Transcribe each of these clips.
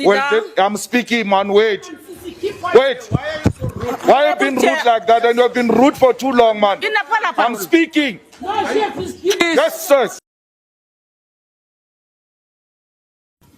Well, I'm speaking, man. Wait. Wait. Why have you been rude like that? And you have been rude for too long, man. I'm speaking. Yes, sir.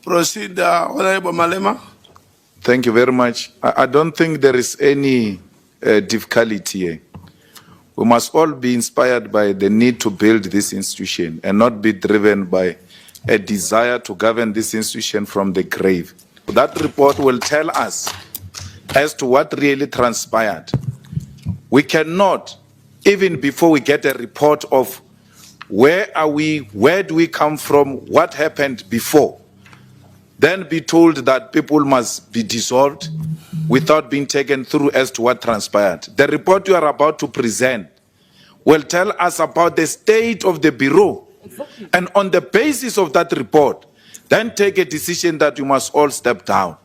Proceed, Honorable Malema. Thank you very much. I don't think there is any difficulty here. We must all be inspired by the need to build this institution and not be driven by a desire to govern this institution from the grave. That report will tell us as to what really transpired. We cannot, even before we get a report of where are we, where do we come from, what happened before, then be told that people must be dissolved without being taken through as to what transpired. The report you are about to present will tell us about the state of the Bureau. Exactly. And on the basis of that report, then take a decision that you must all step down.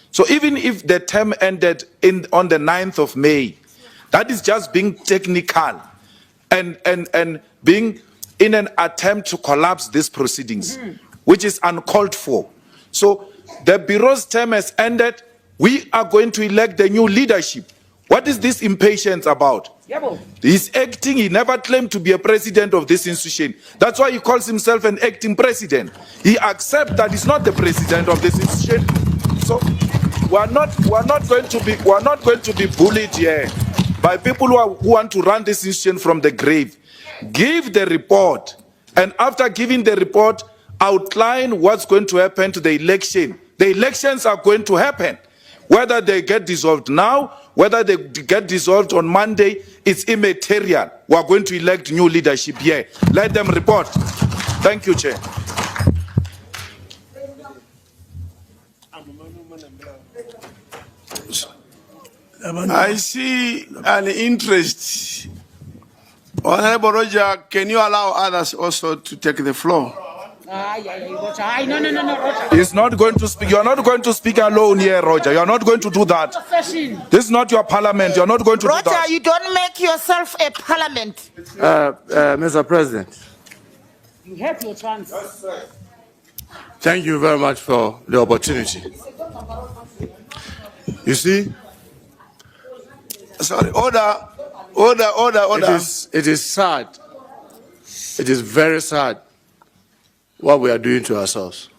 So even if the term ended on the 9th of May, that is just being technical and being in an attempt to collapse these proceedings, which is uncalled for. So the Bureau's term has ended. We are going to elect the new leadership. What is this impatience about? He's acting. He never claimed to be a president of this institution. That's why he calls himself an acting president. He accepts that he's not the president of this institution. So we're not going to be bullied here by people who want to run this institution from the grave. Give the report, and after giving the report, outline what's going to happen to the election. The elections are going to happen. Whether they get dissolved now, whether they get dissolved on Monday, it's immaterial. We are going to elect new leadership here. Let them report. Thank you, Chair. I see an interest. Honorable Roger, can you allow others also to take the floor? No, Roger. He's not going to speak. You're not going to speak alone here, Roger. You're not going to do that. This is not your parliament. You're not going to do that. Roger, you don't make yourself a parliament. Mr. President. You have your chance. Thank you very much for the opportunity. You see? Sorry, order. It is sad. It is very sad what we are doing to ourselves.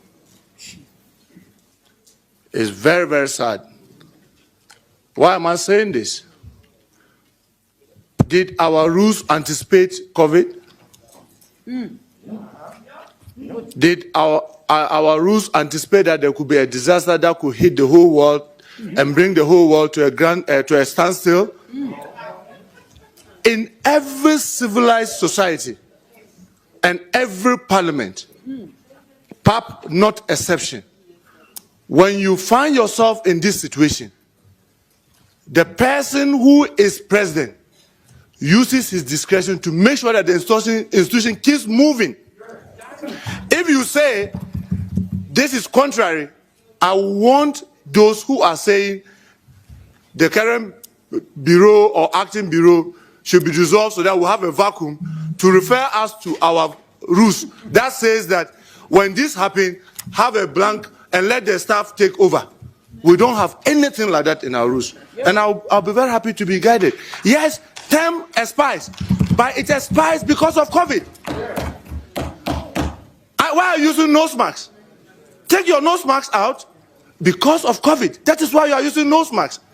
It's very, very sad. Why am I saying this? Did our rules anticipate COVID? Did our rules anticipate that there could be a disaster that could hit the whole world and bring the whole world to a standstill? In every civilized society and every parliament, PAP not exception, when you find yourself in this situation, the person who is president uses his discretion to make sure that the institution keeps moving. If you say this is contrary, I want those who are saying the current bureau or acting bureau should be dissolved so that we'll have a vacuum to refer us to our rules that says that when this happens, have a blank and let the staff take over. We don't have anything like that in our rules. And I'll be very happy to be guided. Yes, term expires, but it expires because of COVID. Why are you using nose masks? Take your nose masks out because of COVID. That is why you are using nose masks.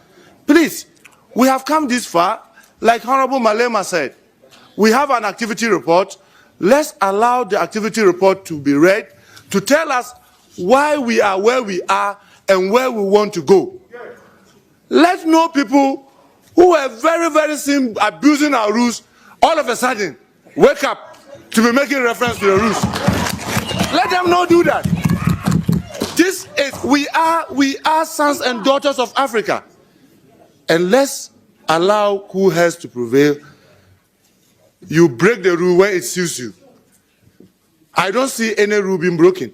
Please, we have come this far. Like Honorable Malema said, we have an activity report. Let's allow the activity report to be read to tell us why we are where we are and where we want to go. Let no people who are very, very seen abusing our rules all of a sudden wake up to be making reference to the rules. Let them not do that. This is, we are sons and daughters of Africa. And let's allow cool heads to prevail. You break the rule when it suits you. I don't see any rule being broken.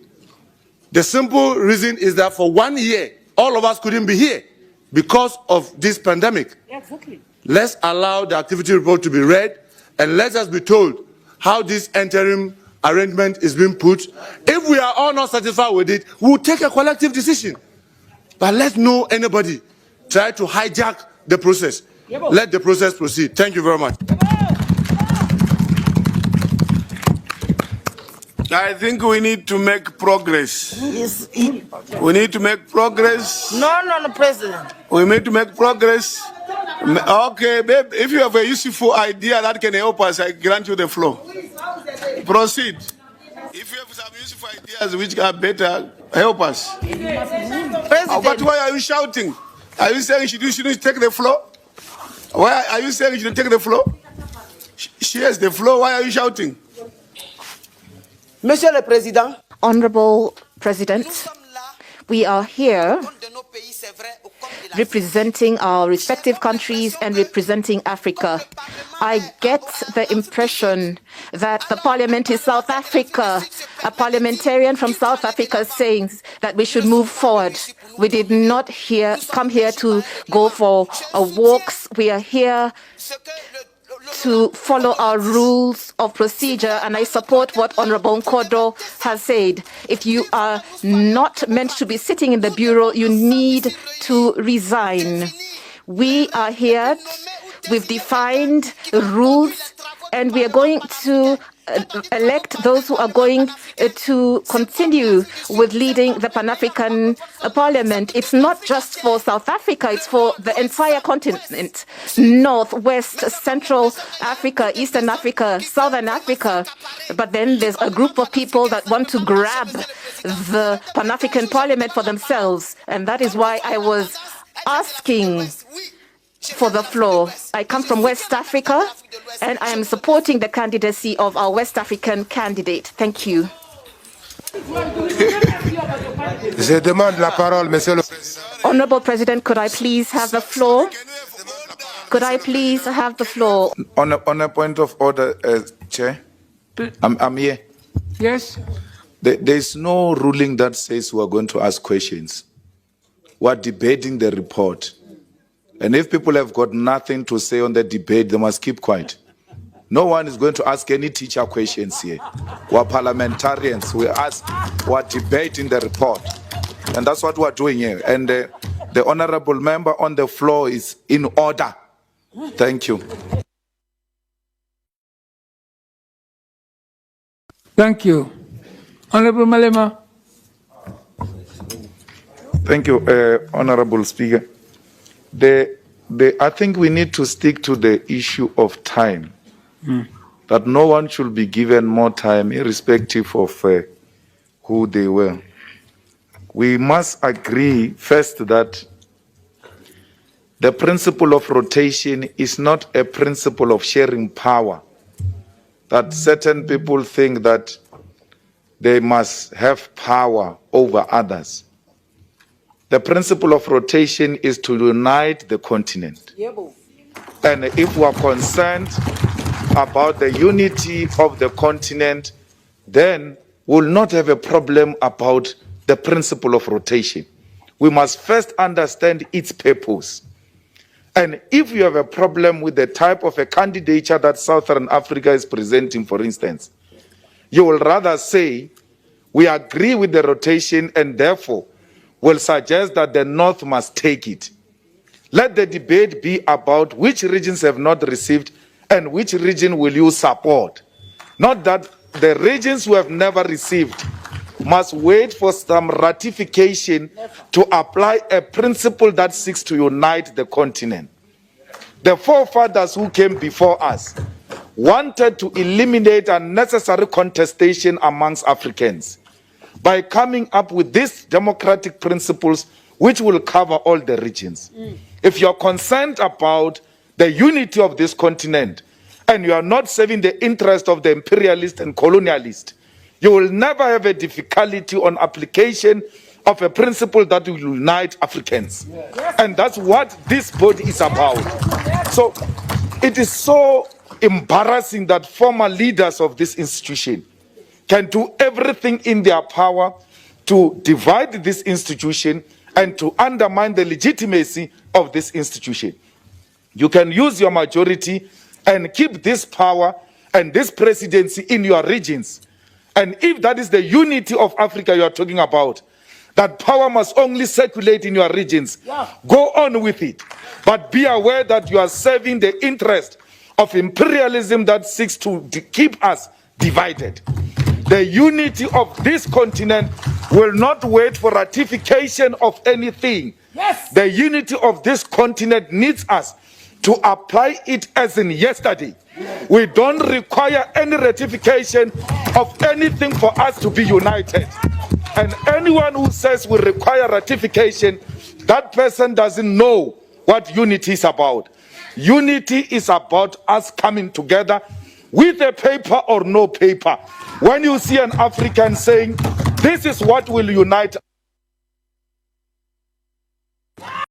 The simple reason is that for 1 year, all of us couldn't be here because of this pandemic. Yeah, exactly. Let's allow the activity report to be read and let us be told how this interim arrangement is being put. If we are all not satisfied with it, we'll take a collective decision. But let no anybody try to hijack the process. Let the process proceed. Thank you very much. I think we need to make progress. We need to make progress. No, President. We need to make progress. Okay, babe, if you have a useful idea that can help us, I grant you the floor. Proceed. If you have some useful ideas which are better, help us. President. But why are you shouting? Are you saying she shouldn't take the floor? Why are you saying she shouldn't take the floor? She has the floor. Why are you shouting? Monsieur le Président, Honorable President, we are here representing our respective countries and representing Africa. I get the impression that the parliament is South Africa. A parliamentarian from South Africa saying that we should move forward. We did not come here to go for walks. We are here to follow our rules of procedure, and I support what Honorable Nkodo has said. If you are not meant to be sitting in the bureau, you need to resign. We are here, we've defined rules, and we are going to elect those who are going to continue with leading the Pan-African Parliament. It's not just for South Africa, it's for the entire continent. North, West, Central Africa, Eastern Africa, Southern Africa. But then there's a group of people that want to grab the Pan-African Parliament for themselves. And that is why I was asking for the floor. I come from West Africa, and I am supporting the candidacy of our West African candidate. Thank you. Je demande la parole, Monsieur le Président. Honorable President, could I please have the floor? Could I please have the floor? On a point of order, Chair, I'm here. Yes. There is no ruling that says we are going to ask questions. We are debating the report. And if people have got nothing to say on the debate, they must keep quiet. No one is going to ask any teacher questions here. We're parliamentarians. We're debating the report. And that's what we're doing here. And the honorable member on the floor is in order. Thank you. Thank you. Honorable Malema. Thank you, Honorable Speaker. I think we need to stick to the issue of time. That no one should be given more time, irrespective of who they were. We must agree first that the principle of rotation is not a principle of sharing power. That certain people think that they must have power over others. The principle of rotation is to unite the continent. And if we are concerned about the unity of the continent, then we'll not have a problem about the principle of rotation. We must first understand its purpose. And if you have a problem with the type of a candidature that Southern Africa is presenting, for instance, you will rather say, we agree with the rotation and therefore will suggest that the North must take it. Let the debate be about which regions have not received and which region will you support. Not that the regions who have never received must wait for some ratification to apply a principle that seeks to unite the continent. The forefathers who came before us wanted to eliminate unnecessary contestation amongst Africans by coming up with these democratic principles which will cover all the regions. If you're concerned about the unity of this continent and you are not serving the interest of the imperialist and colonialist, you will never have a difficulty on application of a principle that will unite Africans. And that's what this body is about. So it is so embarrassing that former leaders of this institution can do everything in their power to divide this institution and to undermine the legitimacy of this institution. You can use your majority and keep this power and this presidency in your regions. And if that is the unity of Africa you are talking about, that power must only circulate in your regions. Go on with it. But be aware that you are serving the interest of imperialism that seeks to keep us divided. The unity of this continent will not wait for ratification of anything. Yes. The unity of this continent needs us to apply it as in yesterday. We don't require any ratification of anything for us to be united. And anyone who says we require ratification, that person doesn't know what unity is about. Unity is about us coming together with a paper or no paper. When you see an African saying, this is what will unite